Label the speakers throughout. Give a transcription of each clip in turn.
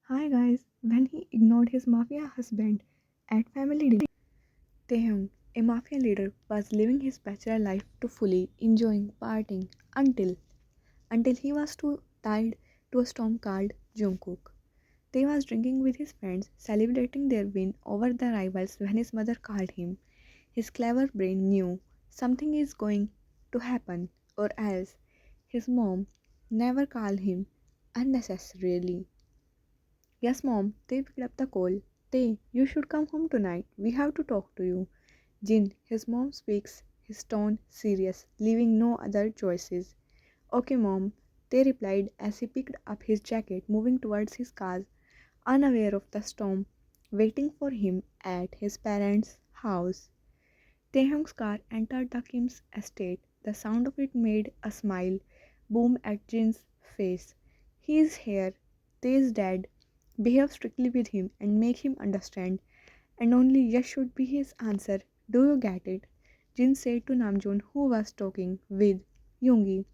Speaker 1: Hi guys, when he ignored his mafia husband at family dinner, Taehyung, a mafia leader, was living his bachelor life to fully enjoying partying until he was too tied to a storm called Jungkook. Tae was drinking with his friends, celebrating their win over the rivals when his mother called him. His clever brain knew something is going to happen, or else his mom never called him unnecessarily. Yes, mom, they picked up the call. They, you should come home tonight. We have to talk to you. Jin, his mom speaks, his tone serious, leaving no other choices. Okay, mom, they replied as he picked up his jacket, moving towards his car, unaware of the storm waiting for him at his parents' house. Taehyung's car entered the Kim's estate. The sound of it made a smile boom at Jin's face. He is here. Tae's dad. Behave strictly with him and make him understand. And only yes should be his answer. Do you get it? Jin said to Namjoon, who was talking with Yoongi.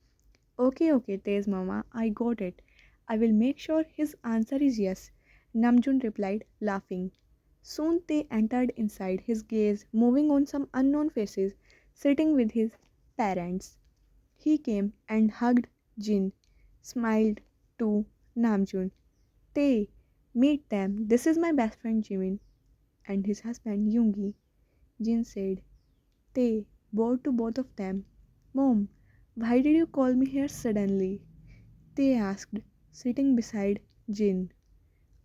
Speaker 1: Okay, Tae's mama, I got it. I will make sure his answer is yes. Namjoon replied, laughing. Soon they entered inside, his gaze moving on some unknown faces sitting with his parents. He came and hugged Jin, smiled to Namjoon. Tae, meet them. This is my best friend Jimin and his husband Yoongi. Jin said. Tae bowed to both of them. Mom, why did you call me here suddenly? Tae asked, sitting beside Jin.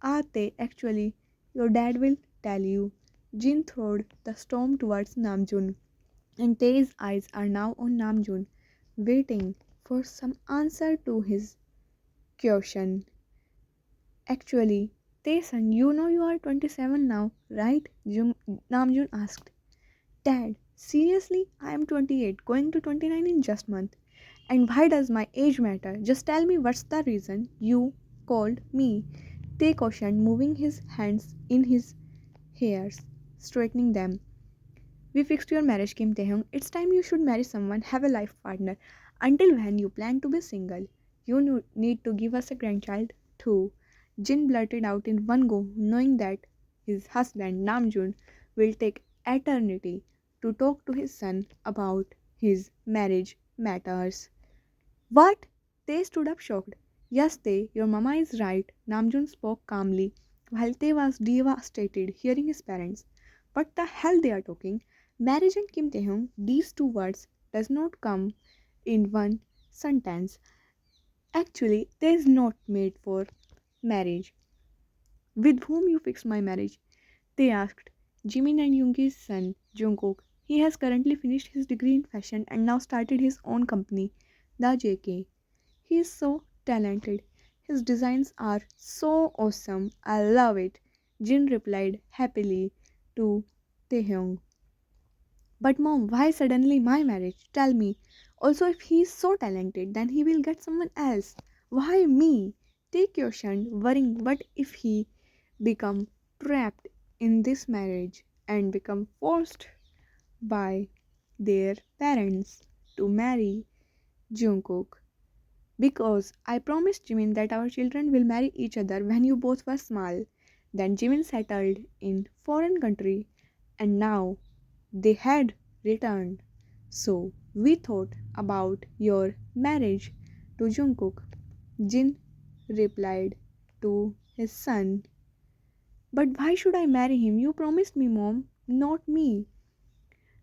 Speaker 1: Tae, actually, your dad will tell you. Jin throwed the storm towards Namjoon, and Tae's eyes are now on Namjoon, waiting for some answer to his question. Actually, Tae-san, you know you are 27 now, right? Namjoon asked. Dad, seriously? I am 28, going to 29 in just month. And why does my age matter? Just tell me what's the reason you called me. Tae cautioned, moving his hands in his hairs, straightening them. We fixed your marriage, Kim Taehyung. It's time you should marry someone, have a life partner. Until when you plan to be single, you need to give us a grandchild too. Jin blurted out in one go, knowing that his husband Namjoon will take eternity to talk to his son about his marriage matters. What? They stood up shocked. Yes, they, your mama is right. Namjoon spoke calmly, while Tae was devastated hearing his parents. What the hell they are talking? Marriage and Kim Taehyung, these two words does not come in one sentence. Actually, they is not made for marriage. With whom you fixed my marriage? They asked. Jimin and Yoongi's son, Jungkook. He has currently finished his degree in fashion and now started his own company, the JK. He is so talented. His designs are so awesome. I love it. Jin replied happily to Taehyung. But mom, why suddenly my marriage? Tell me. Also, if he is so talented, then he will get someone else. Why me? Take your son, worrying what if he become trapped in this marriage and become forced by their parents to marry Jungkook. Because I promised Jimin that our children will marry each other when you both were small. Then Jimin settled in foreign country and now they had returned. So we thought about your marriage to Jungkook. Jin replied to his son. But why should I marry him? You promised me, mom, not me.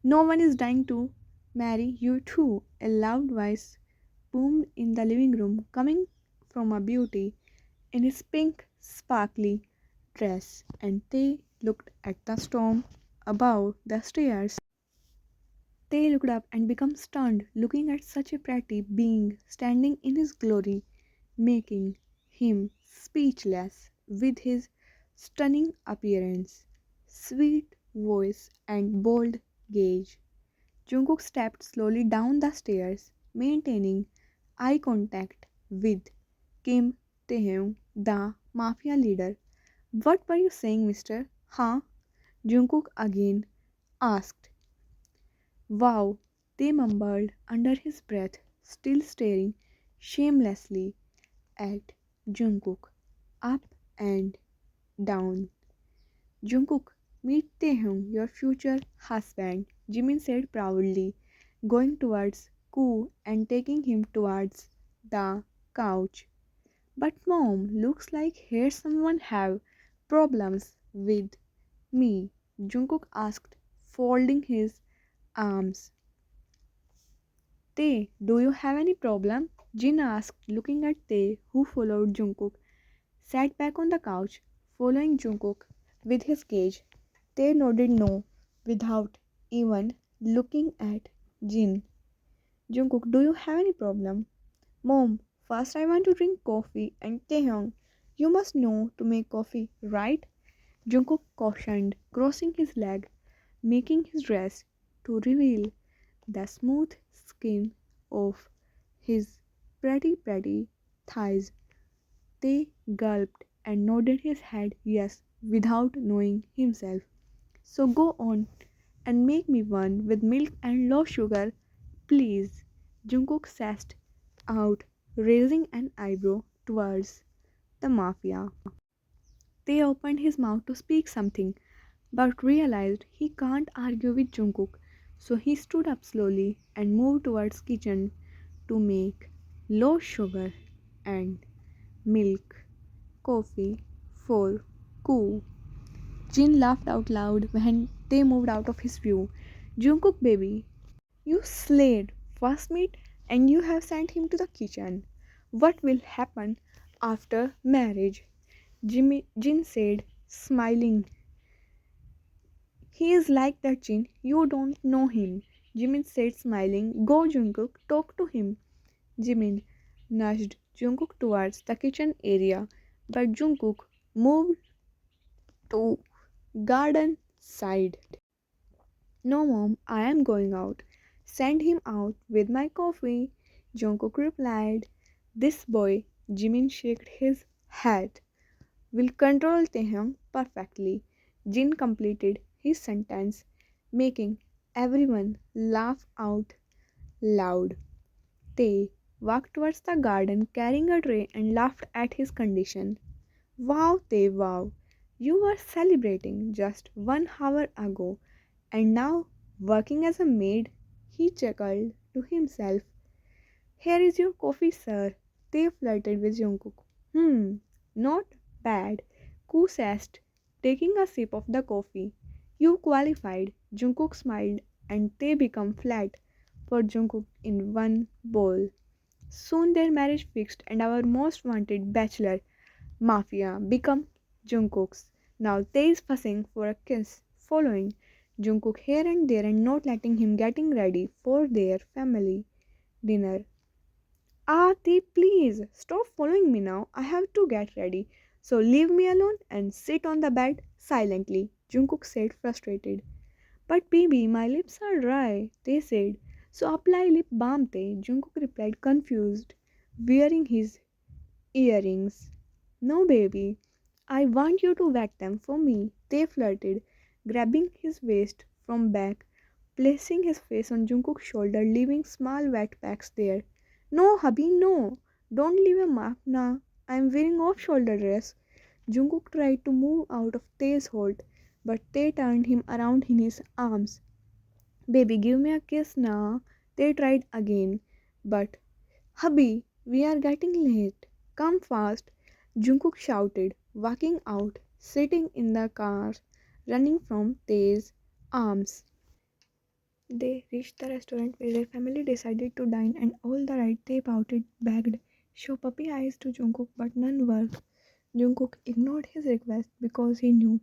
Speaker 1: No one is dying to marry you too. A loud voice boomed in the living room, coming from a beauty in his pink, sparkly dress, and they looked at the storm above the stairs. They looked up and became stunned, looking at such a pretty being standing in his glory, making him speechless with his stunning appearance, sweet voice, and bold gaze. Jungkook stepped slowly down the stairs, maintaining eye contact with Kim Taehyung, the mafia leader. What were you saying, mister? Huh? Jungkook again asked. Wow, they mumbled under his breath, still staring shamelessly at Jungkook. Up and down. Jungkook, meet Taehyung, your future husband, Jimin said proudly, going towards Koo and taking him towards the couch. But mom, looks like here someone have problems with me, Jungkook asked, folding his arms. Tae, do you have any problem? Jin asked, looking at Tae, who followed Jungkook, sat back on the couch, following Jungkook with his gaze. Tae nodded no, without even looking at Jin. Jungkook, do you have any problem? Mom, first I want to drink coffee and Taehyung. You must know to make coffee, right? Jungkook cautioned, crossing his leg, making his dress to reveal the smooth skin of his pretty thighs. They gulped and nodded his head yes without knowing himself. So go on and make me one with milk and low sugar, please. Jungkook sassed out, raising an eyebrow towards the mafia. They opened his mouth to speak something, but realized he can't argue with Jungkook, so he stood up slowly and moved towards kitchen to make low sugar and milk coffee for Koo. Jin laughed out loud when they moved out of his view. Jungkook baby, you slayed first meet and you have sent him to the kitchen. What will happen after marriage? Jin said, smiling. He is like that, Jin. You don't know him. Jimin said, smiling. Go, Jungkook, talk to him. Jimin nudged Jungkook towards the kitchen area, but Jungkook moved to garden side. No, mom, I am going out. Send him out with my coffee. Jungkook replied. This boy, Jimin shook his head, will control Taehyung perfectly. Jin completed his sentence, making everyone laugh out loud. They walked towards the garden carrying a tray and laughed at his condition. Wow, Tae, wow! You were celebrating just 1 hour ago, and now working as a maid, he chuckled to himself. Here is your coffee, sir. They flirted with Jungkook. Not bad. Koo sassed, taking a sip of the coffee. You qualified. Jungkook smiled, and they became flat for Jungkook in one bowl. Soon their marriage fixed, and our most wanted bachelor, Mafia, become Jungkook's. Now they is fussing for a kiss, following Jungkook here and there and not letting him getting ready for their family dinner. They please stop following me now. I have to get ready. So leave me alone and sit on the bed silently, Jungkook said, frustrated. But baby, my lips are dry, they said. So apply lip balm, they, Jungkook replied, confused, wearing his earrings. No, baby, I want you to wet them for me, they flirted, grabbing his waist from back, placing his face on Jungkook's shoulder, leaving small wet packs there. No, hubby, no. Don't leave a mark now. I'm wearing off shoulder dress. Jungkook tried to move out of Tae's hold, but Tae turned him around in his arms. Baby, give me a kiss now. They tried again, but hubby, we are getting late. Come fast. Jungkook shouted, walking out, sitting in the car, running from Tae's arms. They reached the restaurant where their family decided to dine, and all the right they pouted, begged, show puppy eyes to Jungkook, but none worked. Jungkook ignored his request because he knew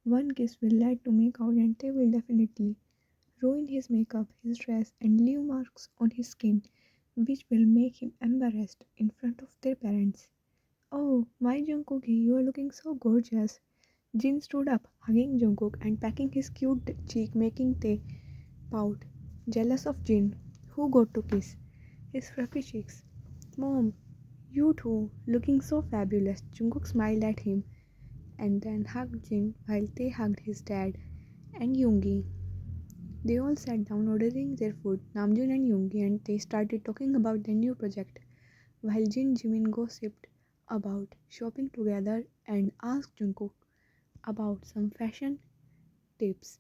Speaker 1: one kiss will lead to make out and they will definitely ruin his makeup, his dress, and leave marks on his skin, which will make him embarrassed in front of their parents. Oh, my Jungkookie, you are looking so gorgeous. Jin stood up, hugging Jungkook and pecking his cute cheek, making Tae pout, jealous of Jin, who got to kiss his fluffy cheeks. Mom, you too, looking so fabulous. Jungkook smiled at him and then hugged Jin while they hugged his dad and Yoongi. They all sat down ordering their food, Namjoon and Yoongi, and they started talking about their new project, while Jin Jimin gossiped about shopping together and asked Jungkook about some fashion tips.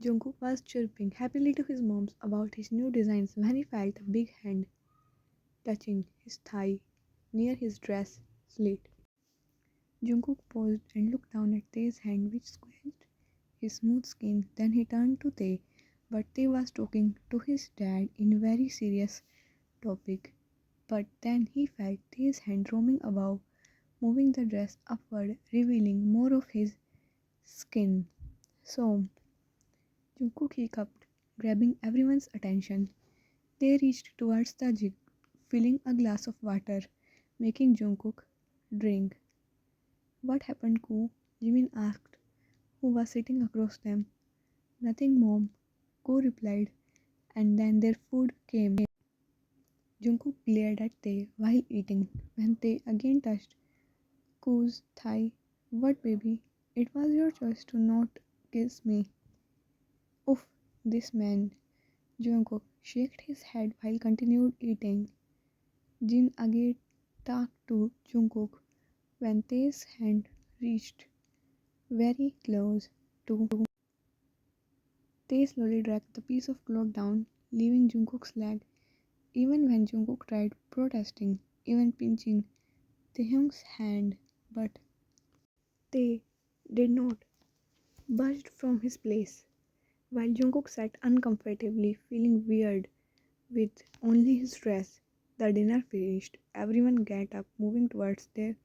Speaker 1: Jungkook was chirping happily to his mom about his new designs when he felt a big hand touching his thigh near his dress slit. Jungkook paused and looked down at Tae's hand which squeezed his smooth skin. Then he turned to Tae, but Tae was talking to his dad in a very serious topic. But then he felt Tae's hand roaming above, moving the dress upward, revealing more of his skin. So Jungkook hiccuped, grabbing everyone's attention. They reached towards the jig, filling a glass of water, making Jungkook drink. What happened, Koo? Jimin asked, who was sitting across them. Nothing, Mom, Koo replied, and then their food came. Jungkook glared at Tae while eating. When Tae again touched Koo's thigh, what baby? It was your choice to not kiss me. Oof, this man. Jungkook shook his head while continued eating. Jin again talked to Jungkook when Tae's hand reached very close to Tae slowly dragged the piece of cloth down, leaving Jungkook's leg. Even when Jungkook tried protesting, even pinching Taehyung's hand, but Tae did not budge from his place. While Jungkook sat uncomfortably, feeling weird with only his dress, the dinner finished. Everyone got up, moving towards their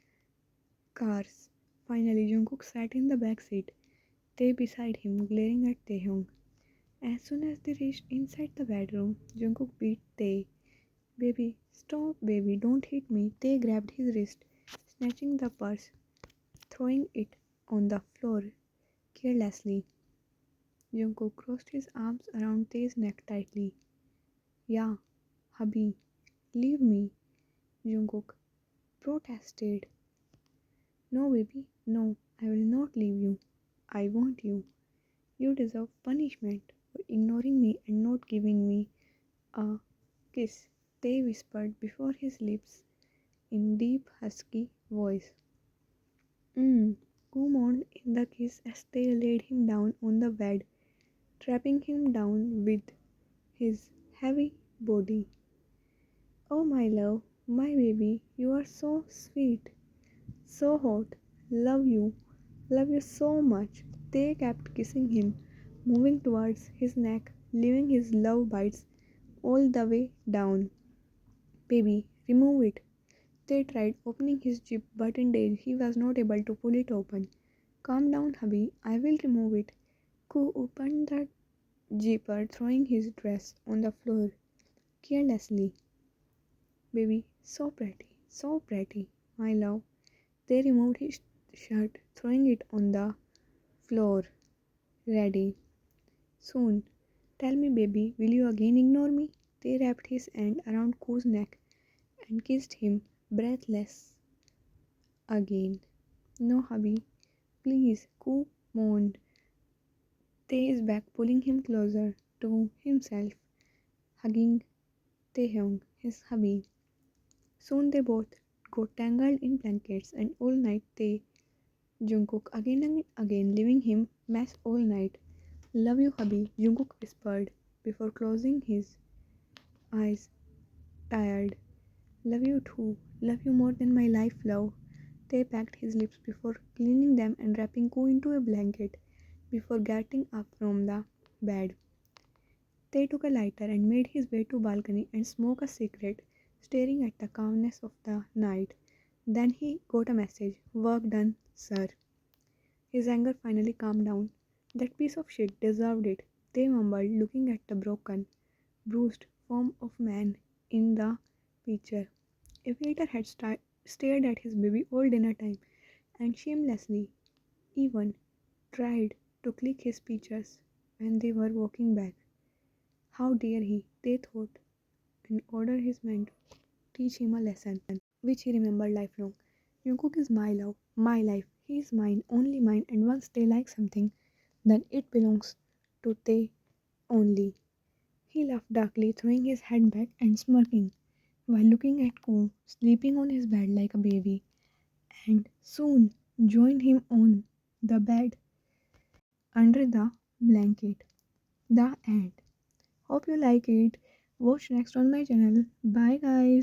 Speaker 1: cars. Finally, Jungkook sat in the back seat, Tae beside him, glaring at Taehyung. As soon as they reached inside the bedroom, Jungkook beat Tae. Baby, stop, baby, don't hit me. Tae grabbed his wrist, snatching the purse, throwing it on the floor carelessly. Jungkook crossed his arms around Tae's neck tightly. Yeah, hubby, leave me, Jungkook protested. No, baby, no, I will not leave you. I want you. You deserve punishment for ignoring me and not giving me a kiss, Tae whispered before his lips in deep husky voice. Mmm, Koo moaned in the kiss as Tae laid him down on the bed, trapping him down with his heavy body. Oh my love, my baby, you are so sweet, so hot, love you so much. They kept kissing him, moving towards his neck, leaving his love bites all the way down. Baby, remove it. They tried opening his jeep, but indeed he was not able to pull it open. Calm down, hubby, I will remove it. Koo opened the zipper, throwing his dress on the floor carelessly. Baby, so pretty, my love. They removed his shirt, throwing it on the floor. Ready. Soon. Tell me, baby, will you again ignore me? They wrapped his hand around Koo's neck and kissed him, breathless again. No, hubby, please, Koo moaned. Tae is back, pulling him closer to himself, hugging Taehyung, his hubby. Soon they both got tangled in blankets, and all night they Jungkook again and again, leaving him mess all night. Love you, hubby, Jungkook whispered before closing his eyes, tired. Love you too, love you more than my life, love. Tae packed his lips before cleaning them and wrapping Koo into a blanket before getting up from the bed. Tae took a lighter and made his way to balcony and smoked a cigarette, staring at the calmness of the night. Then he got a message. Work done, sir. His anger finally calmed down. That piece of shit deserved it, they mumbled, looking at the broken, bruised form of man in the picture. A waiter had stared at his baby all dinner time and shamelessly even tried to click his pictures when they were walking back. How dare he, they thought, and ordered his man to teach him a lesson, which he remembered lifelong. Jungkook is my love, my life. He is mine, only mine, and once they like something, then it belongs to they only. He laughed darkly, throwing his head back and smirking, while looking at Koo, sleeping on his bed like a baby. and soon joined him on the bed under the blanket. The end. Hope you like it. Watch next on my channel. Bye guys.